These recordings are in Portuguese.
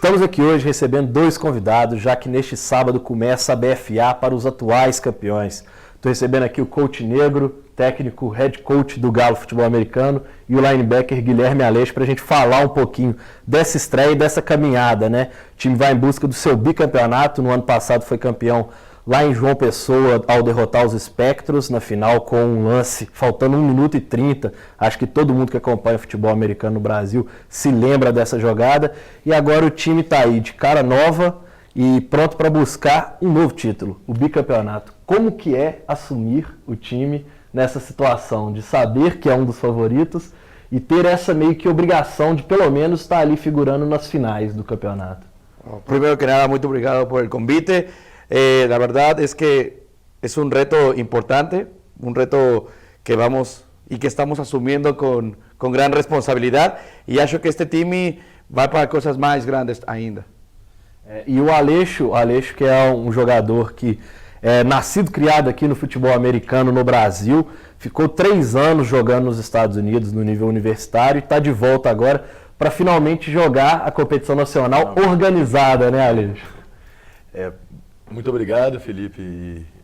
Estamos aqui hoje recebendo dois convidados, já que neste sábado começa a BFA para os atuais campeões. Estou recebendo aqui o coach negro, técnico, head coach do Galo Futebol Americano e o linebacker Guilherme Aleixo para a gente falar um pouquinho dessa estreia e dessa caminhada, né? O time vai em busca do seu bicampeonato, no ano passado foi campeão lá em João Pessoa ao derrotar os Spectros na final com um lance faltando 1 minuto e 30. Acho que todo mundo que acompanha o futebol americano no Brasil se lembra dessa jogada. E agora o time está aí de cara nova e pronto para buscar um novo título, o bicampeonato. Como que é assumir o time nessa situação de saber que é um dos favoritos e ter essa meio que obrigação de pelo menos estar ali figurando nas finais do campeonato? Primero que nada, muito obrigado por el convite. La verdad es que es un reto importante, un reto que vamos y que estamos asumiendo con gran responsabilidad y acho que este time vai para coisas mais grandes ainda. E o Aleixo que é um jogador que é nascido, criado aqui no futebol americano no Brasil, ficou 3 anos jogando nos Estados Unidos no nível universitário e está de volta agora para finalmente jogar a competição nacional organizada, né, Aleixo? Muito obrigado, Felipe,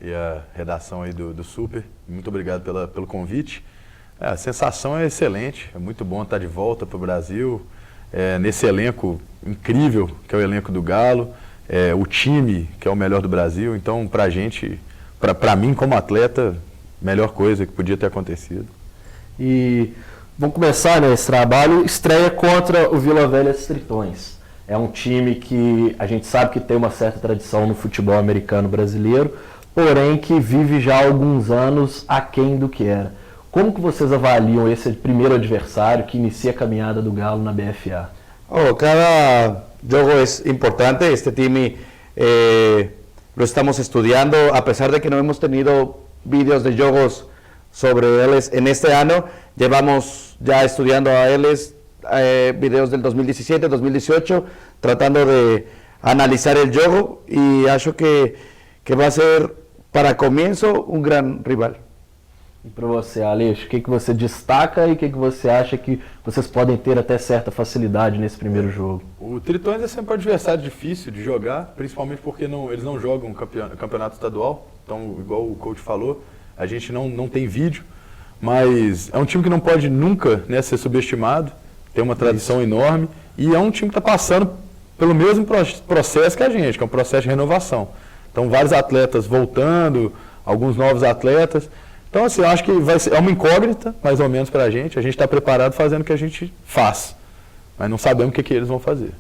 e a redação aí do Super. Muito obrigado pelo convite. A sensação é excelente, é muito bom estar de volta para o Brasil, nesse elenco incrível que é o elenco do Galo, o time que é o melhor do Brasil. Então, para a gente, para mim como atleta, melhor coisa que podia ter acontecido. E vamos começar nesse trabalho, estreia contra o Vila Velha Tritões. É um time que a gente sabe que tem uma certa tradição no futebol americano brasileiro, porém que vive já há alguns anos aquém do que era. Como que vocês avaliam esse primeiro adversário que inicia a caminhada do Galo na BFA? Cada jogo es importante. Este time lo estamos estudiando, a pesar de que no hemos tenido vídeos de jogos sobre ellos en este año, llevamos ya estudiando a ellos videos del 2017, 2018, tratando de analizar el juego y acho que va a ser, para comienzo, un gran rival. E para você, Aleixo, o que você destaca e o que você acha que vocês podem ter até certa facilidade nesse primeiro jogo? O Tritões é sempre um adversário difícil de jogar, principalmente porque eles não jogam campeonato estadual. Então, igual o coach falou, a gente não tem vídeo, mas é um time que não pode nunca, né, ser subestimado. Tem uma tradição enorme e é um time que está passando pelo mesmo processo que a gente, que é um processo de renovação. Então, vários atletas voltando, alguns novos atletas. Então, assim, eu acho que é uma incógnita, mais ou menos, para a gente. A gente está preparado fazendo o que a gente faz, mas não sabemos o que eles vão fazer.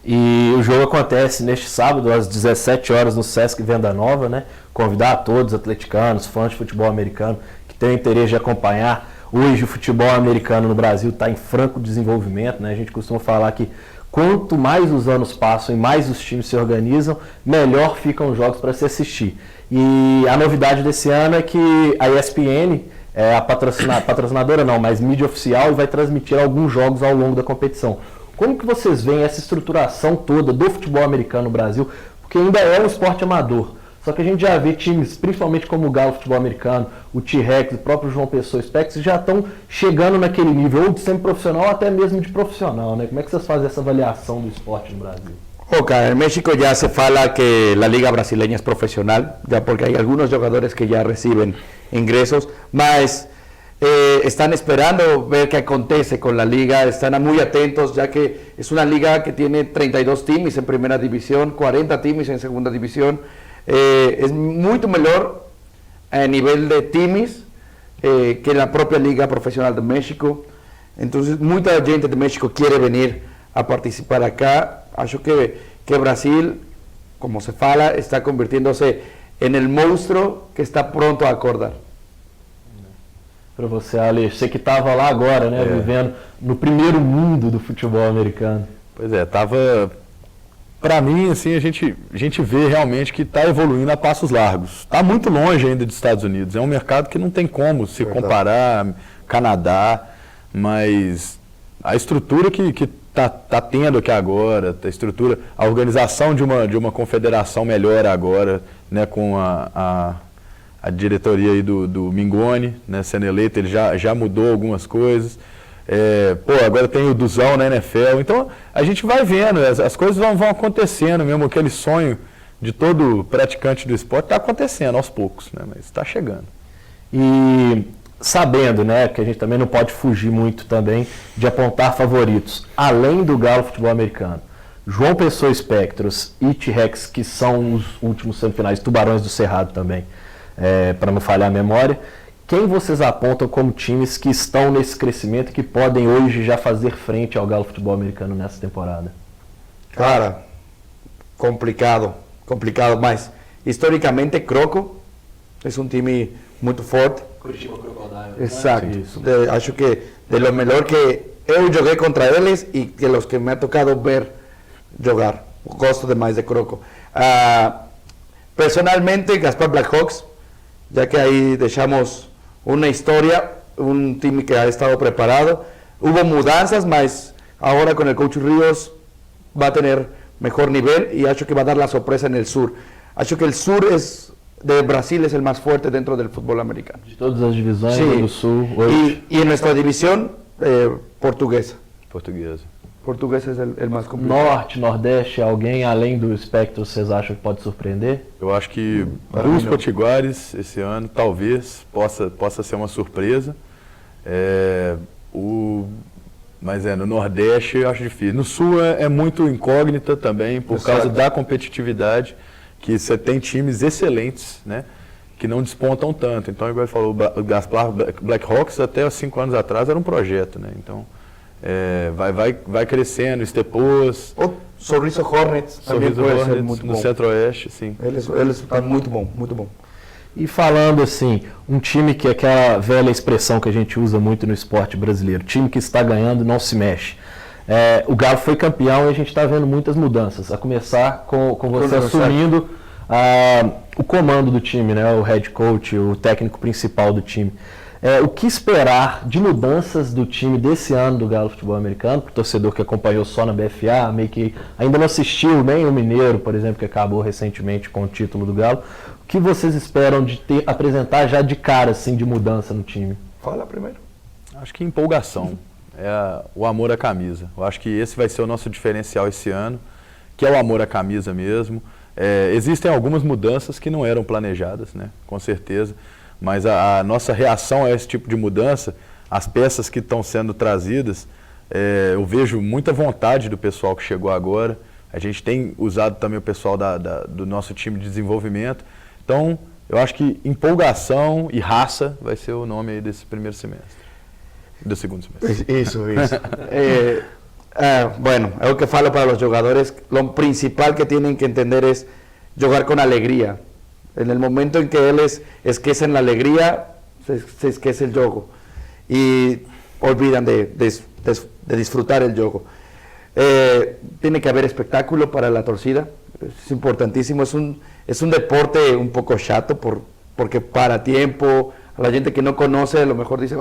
E o jogo acontece neste sábado, às 17 horas, no Sesc Venda Nova, né? Convidar a todos, atleticanos, fãs de futebol americano, que tenham interesse de acompanhar. Hoje o futebol americano no Brasil está em franco desenvolvimento, né? A gente costuma falar que quanto mais os anos passam e mais os times se organizam, melhor ficam os jogos para se assistir. E a novidade desse ano é que a ESPN é a patrocinadora não, mas mídia oficial, e vai transmitir alguns jogos ao longo da competição. Como que vocês veem essa estruturação toda do futebol americano no Brasil? Porque ainda é um esporte amador. Só que a gente já vê times, principalmente como o Galo Futebol Americano, o T-Rex, o próprio João Pessoa, o Specs, já estão chegando naquele nível, ou de semi-profissional, até mesmo de profissional, né? Como é que vocês fazem essa avaliação do esporte no Brasil? Oca, en México ya se fala que la liga brasileña es profesional, ya porque hay algunos jugadores que ya reciben ingresos, mas están esperando ver qué acontece con la liga, están muy atentos, ya que es una liga que tiene 32 times en primera división, 40 times en segunda división. Es muito melhor a nivel de times que la propia Liga Profesional de México. Entonces, mucha gente de México quiere venir a participar acá. Acho que Brasil, como se fala, está convirtiéndose en el monstruo que está pronto a acordar. Para você, Aleixo, você que estava lá agora, né, vivendo no primeiro mundo do futebol americano. Pois estava... Para mim, assim, a gente vê realmente que está evoluindo a passos largos. Está muito longe ainda dos Estados Unidos. É um mercado que não tem como se comparar, Canadá, mas a estrutura que está tendo aqui agora, a organização de uma confederação melhor agora, né, com a diretoria aí do Mingoni, né, sendo eleito, ele já mudou algumas coisas. Agora tem o Duzão na NFL. Então, a gente vai vendo, as coisas vão acontecendo mesmo, aquele sonho de todo praticante do esporte está acontecendo aos poucos, né? Mas está chegando. E sabendo, né, que a gente também não pode fugir muito também de apontar favoritos, além do Galo futebol americano, João Pessoa Spectros e T-Rex, que são os últimos semifinais, Tubarões do Cerrado também, para não falhar a memória, quem vocês apontam como times que estão nesse crescimento e que podem hoje já fazer frente ao Galo futebol americano nessa temporada? Cara, complicado, mas historicamente Croco é um time muito forte. Curitiba Crocodile. Exacto. Acho que de lo melhor que eu joguei contra eles e que los que me ha tocado ver jogar. Gosto demais de Croco. Personalmente, Gaspar Blackhawks, ya que ahí dejamos una historia, un time que ha estado preparado. Hubo mudanzas, mas ahora con el coach Ríos va a tener mejor nivel y acho que va a dar la sorpresa en el sur. Acho que el sur de Brasil es el más fuerte dentro del fútbol americano. De todas as divisões Sí. do Sul hoje. Y en nuestra división, portuguesa. Portuguesa. Portuguesa es el más complicado. Norte, Nordeste, alguém além do Spectros vocês acham que pode surpreender? Eu acho que os Potiguares esse ano talvez possa ser uma surpresa. Mas no Nordeste eu acho difícil. No Sul é muito incógnita também, por causa da competitividade, que você tem times excelentes, né, que não despontam tanto. Então, igual ele falou, o Gaspar Blackhawks até 5 anos atrás era um projeto, né? Então, vai crescendo, Stepos, O Sorriso Hornets também Sorriso pode ser Hornets, muito no bom. Centro-Oeste, sim. Eles estão muito bom, muito bom. E falando assim, um time que é aquela velha expressão que a gente usa muito no esporte brasileiro, time que está ganhando não se mexe. O Galo foi campeão e a gente está vendo muitas mudanças, a começar com você assumindo o comando do time, né, o head coach, o técnico principal do time. O que esperar de mudanças do time desse ano do Galo Futebol Americano, para o torcedor que acompanhou só na BFA, meio que ainda não assistiu nem o Mineiro, por exemplo, que acabou recentemente com o título do Galo. O que vocês esperam de apresentar já de cara, assim, de mudança no time? Fala primeiro. Acho que empolgação, o amor à camisa. Eu acho que esse vai ser o nosso diferencial esse ano, que é o amor à camisa mesmo. Existem algumas mudanças que não eram planejadas, né, com certeza, mas a nossa reação a esse tipo de mudança, as peças que estão sendo trazidas, eu vejo muita vontade do pessoal que chegou agora. A gente tem usado também o pessoal do nosso time de desenvolvimento. Então, eu acho que empolgação e raça vai ser o nome aí desse primeiro semestre, do segundo semestre. Isso. Bueno, é o que falo para os jogadores. Lo principal que tienen que entender es jogar con alegría. En el momento en que ellos esquecen la alegría, se esquece el juego y olvidan de disfrutar el juego. Tiene que haber espectáculo para la torcida, es importantísimo. Es un deporte un poco chato porque para tiempo, a la gente que no conoce a lo mejor dice,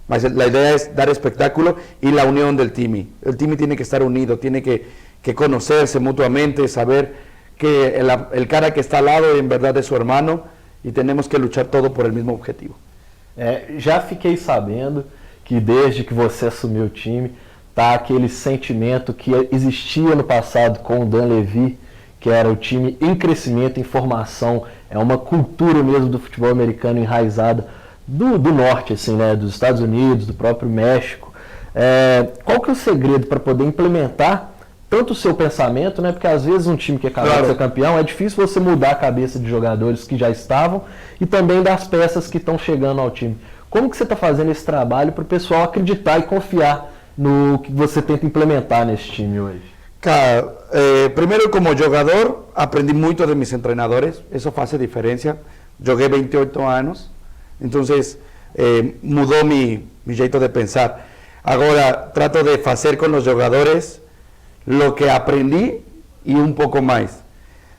mas la idea es dar espectáculo y la unión del team. El team tiene que estar unido, tiene que conocerse mutuamente, saber que el cara que está al lado en verdad es su hermano y tenemos que luchar todo por el mismo objetivo. Já fiquei sabendo que desde que você assumiu o time, tá aquele sentimento que existia no passado com o Dan Levy, que era o time em crescimento, em formação, é uma cultura mesmo do futebol americano enraizada do norte, assim, né, dos Estados Unidos, do próprio México. Qual que é o segredo para poder implementar tanto o seu pensamento, né, porque às vezes um time que acabou de ser campeão, é difícil você mudar a cabeça de jogadores que já estavam e também das peças que estão chegando ao time. Como que você está fazendo esse trabalho para o pessoal acreditar e confiar no que você tenta implementar nesse time hoje? Cara, primero como jugador aprendí mucho de mis entrenadores, eso hace diferencia. Jugué 28 años, entonces mudó mi jeito de pensar. Ahora trato de hacer con los jugadores lo que aprendí y un poco más.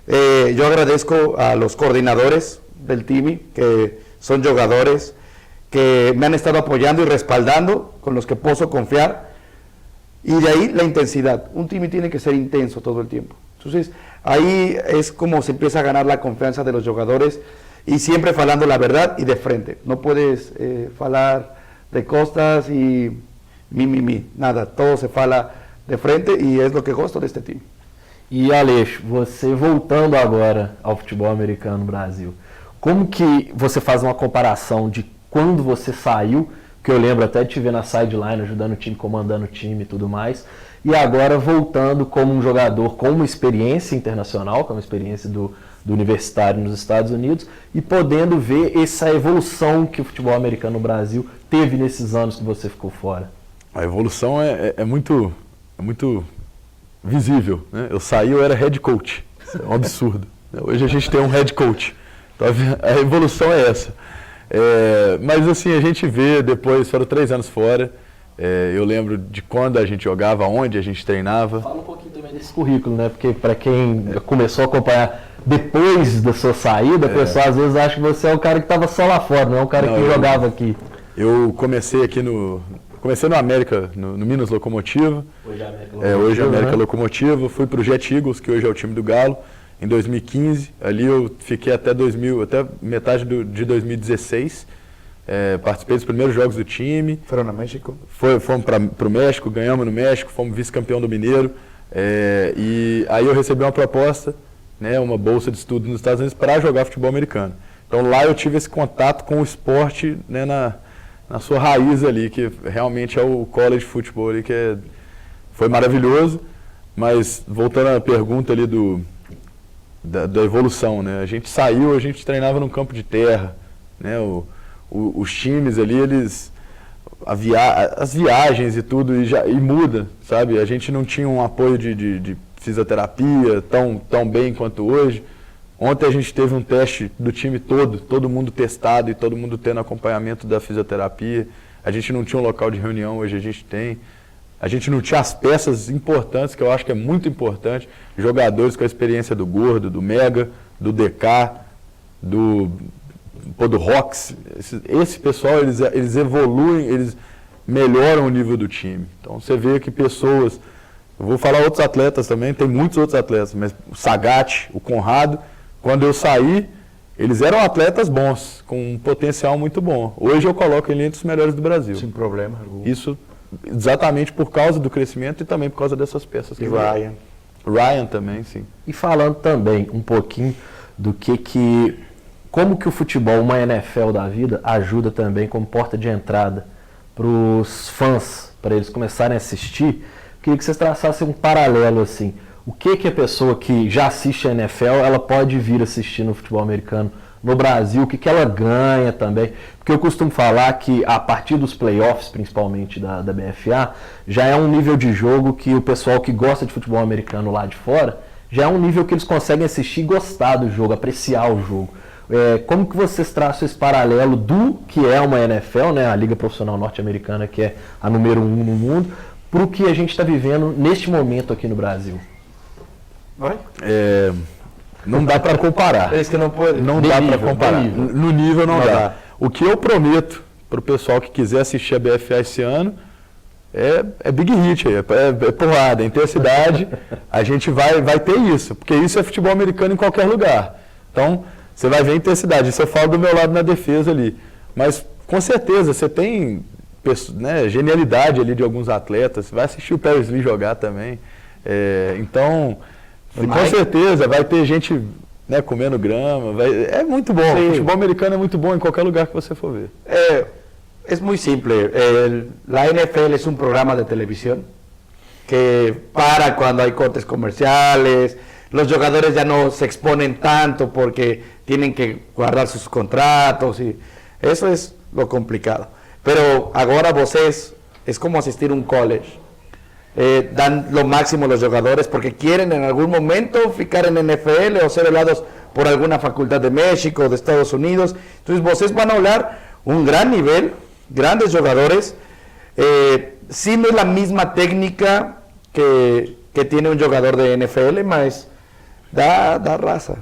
Yo agradezco a los coordinadores del team, que son jugadores que me han estado apoyando y respaldando, con los que puedo confiar. Y de ahí la intensidad. Un team tiene que ser intenso todo el tiempo. Entonces, ahí es como se empieza a ganar la confianza de los jugadores y siempre falando la verdad y de frente. No puedes falar de costas y mimimi, nada, todo se fala de frente e é o que gosto deste time. E Aleixo, você voltando agora ao futebol americano no Brasil, como que você faz uma comparação de quando você saiu, que eu lembro até de te ver na sideline, ajudando o time, comandando o time e tudo mais, e agora voltando como um jogador com uma experiência internacional, com uma experiência do universitário nos Estados Unidos, e podendo ver essa evolução que o futebol americano no Brasil teve nesses anos que você ficou fora? A evolução é muito visível, né? Eu saí, eu era head coach. Isso é um absurdo. Hoje a gente tem um head coach. Então a evolução é essa. Mas assim, a gente vê depois, foram 3 anos fora. Eu lembro de quando a gente jogava, onde a gente treinava. Fala um pouquinho também desse currículo, né? Porque para quem começou a acompanhar depois da sua saída, o pessoal às vezes acha que você é o cara que estava só lá fora, não é o cara que jogava aqui. Eu comecei aqui Comecei no América, no Minas Locomotiva. Hoje é América Locomotiva. Fui para o Jet Eagles, que hoje é o time do Galo, em 2015. Ali eu fiquei até metade de 2016. Participei dos primeiros jogos do time. Foram no México? Fomos para o México, ganhamos no México, fomos vice-campeão do Mineiro. E aí eu recebi uma proposta, né, uma bolsa de estudo nos Estados Unidos para jogar futebol americano. Então lá eu tive esse contato com o esporte, né, na sua raiz ali, que realmente é o college football ali, que foi maravilhoso. Mas voltando à pergunta ali da evolução, né? A gente saiu, a gente treinava num campo de terra, né? Os times ali, as viagens e tudo, e muda, sabe? A gente não tinha um apoio de fisioterapia tão bem quanto hoje. Ontem a gente teve um teste do time todo mundo testado e todo mundo tendo acompanhamento da fisioterapia. A gente não tinha um local de reunião, hoje a gente tem. A gente não tinha as peças importantes, que eu acho que é muito importante. Jogadores com a experiência do Gordo, do Mega, do DK, do Rox. Esse pessoal, eles evoluem, eles melhoram o nível do time. Então você vê que pessoas... Eu vou falar outros atletas também, tem muitos outros atletas, mas o Sagat, o Conrado... Quando eu saí, eles eram atletas bons, com um potencial muito bom. Hoje eu coloco ele entre os melhores do Brasil. Sem problema algum. Isso exatamente por causa do crescimento e também por causa dessas peças. E Ryan também, sim. E falando também um pouquinho do como que o futebol, uma NFL da vida, ajuda também como porta de entrada para os fãs, para eles começarem a assistir. Queria que vocês traçassem um paralelo assim. O que a pessoa que já assiste a NFL, ela pode vir assistir no futebol americano no Brasil, o que ela ganha também? Porque eu costumo falar que a partir dos playoffs, principalmente da BFA, já é um nível de jogo que o pessoal que gosta de futebol americano lá de fora, já é um nível que eles conseguem assistir e gostar do jogo, apreciar o jogo. Como que vocês traçam esse paralelo do que é uma NFL, né, a Liga Profissional Norte-Americana, que é a número 1 no mundo, para o que a gente está vivendo neste momento aqui no Brasil? Não dá para comparar. É isso que não pode. Não dá para comparar. No nível não dá. O que eu prometo para o pessoal que quiser assistir a BFA esse ano é big hit, é porrada, é intensidade. A gente vai ter isso, porque isso é futebol americano em qualquer lugar. Então, você vai ver intensidade. Isso eu falo do meu lado na defesa ali. Mas, com certeza, você tem, né, genialidade ali de alguns atletas. Você vai assistir o Paris Lee jogar também. Então... com certeza, vai ter gente, né, comendo grama, é muito bom. Sí. O futebol americano é muito bom em qualquer lugar que você for ver. Es muy simple. La NFL es un programa de televisión que para cuando hay cortes comerciales, los jugadores ya no se exponen tanto porque tienen que guardar sus contratos y eso es lo complicado. Pero ahora vocês es como asistir a un college. Dan lo máximo los jugadores porque quieren en algún momento ficar en NFL o ser elevados por alguna facultad de México, de Estados Unidos. Entonces, vocês van a hablar un gran nivel, grandes jugadores. Sí, no es la misma técnica que tiene un jugador de NFL, mas dá raça.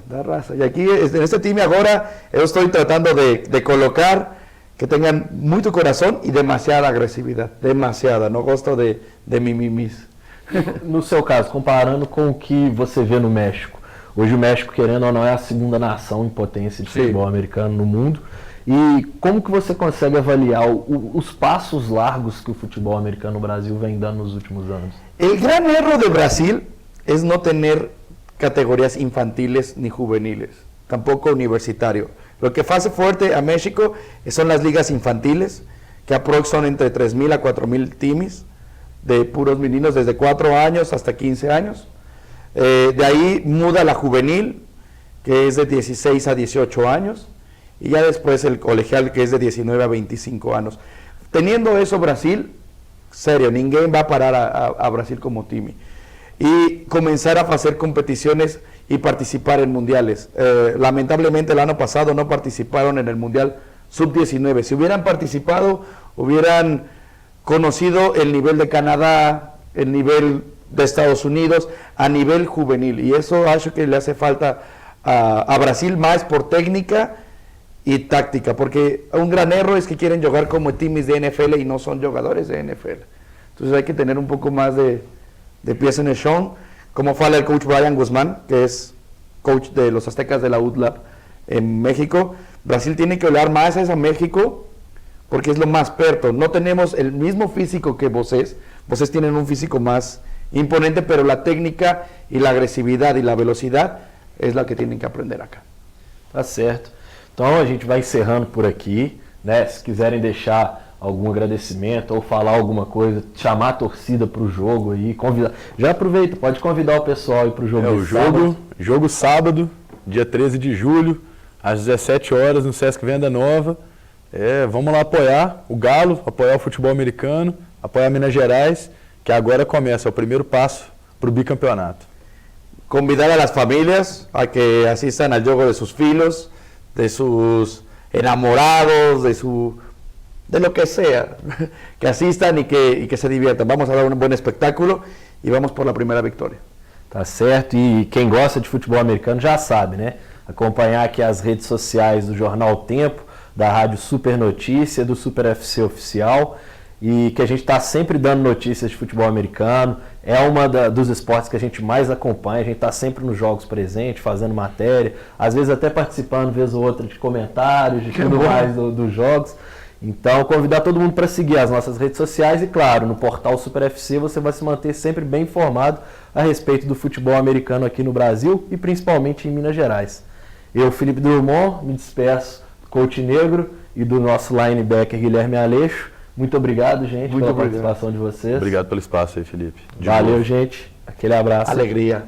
Y aquí, en este time agora, eu estou tratando de colocar que tengan muito coração e demasiada agressividade. Demasiada, não gosto de mimimis. No seu caso, comparando com o que você vê no México, hoje o México, querendo ou não, é a segunda nação em potência de futebol americano no mundo, E como que você consegue avaliar os passos largos que o futebol americano no Brasil vem dando nos últimos anos? El gran error de Brasil es no tener categorías infantiles ni juveniles, tampoco universitario. Lo que hace fuerte a México son las ligas infantiles, que aprox son entre 3,000 a 4,000 timis, de puros meninos desde 4 años hasta 15 años. De ahí muda la juvenil, que es de 16 a 18 años, y ya después el colegial, que es de 19 a 25 años. Teniendo eso Brasil, serio, ninguém va a parar a Brasil como time. Y comenzar a hacer competiciones y participar en mundiales. Lamentablemente el año pasado no participaron en el Mundial Sub-19. Si hubieran participado, hubieran conocido el nivel de Canadá, el nivel de Estados Unidos, a nivel juvenil. Y eso acho que le hace falta a Brasil más por técnica y táctica, porque un gran error es que quieren jugar como times de NFL y no son jugadores de NFL. Entonces hay que tener un poco más de pies en el show, como fala el coach Brian Guzmán, que es coach de los Aztecas de la UTLAB en México. Brasil tiene que hablar más a México, porque es lo más perto. No tenemos el mismo físico que vocês tienen un físico más imponente, pero la técnica y la agresividad y la velocidad es la que tienen que aprender acá. Tá certo. Então a gente vai encerrando por aqui, né? Se quiserem deixar algum agradecimento ou falar alguma coisa, chamar a torcida para o jogo aí, convidar. Já aproveita, pode convidar o pessoal aí para o jogo. Jogo sábado, dia 13 de julho, às 17 horas no Sesc Venda Nova. Vamos lá apoiar o Galo, apoiar o futebol americano, apoiar Minas Gerais, que agora começa, é o primeiro passo para o bicampeonato. Convidar a las familias a que asistan al juego de sus filos, de sus enamorados, de lo que sea, que asistan y que se diviertan. Vamos a dar un buen espectáculo y vamos por la primera victoria. Tá certo, e quem gosta de futebol americano já sabe, né? Acompanhar aqui as redes sociais do Jornal Tempo, da Rádio Super Notícia, do Super FC Oficial, e que a gente está sempre dando notícias de futebol americano. É uma dos esportes que a gente mais acompanha, a gente está sempre nos jogos presentes, fazendo matéria, às vezes até participando, vez ou outra, de comentários, de tudo mais dos jogos. Então, convidar todo mundo para seguir as nossas redes sociais e, claro, no portal Super FC você vai se manter sempre bem informado a respeito do futebol americano aqui no Brasil e principalmente em Minas Gerais. Eu, Felipe Drummond, me despeço do Coach Negro e do nosso linebacker Guilherme Aleixo. Muito obrigado, gente, pela participação de vocês. Obrigado pelo espaço aí, Felipe. Valeu, gente. Aquele abraço. Alegria.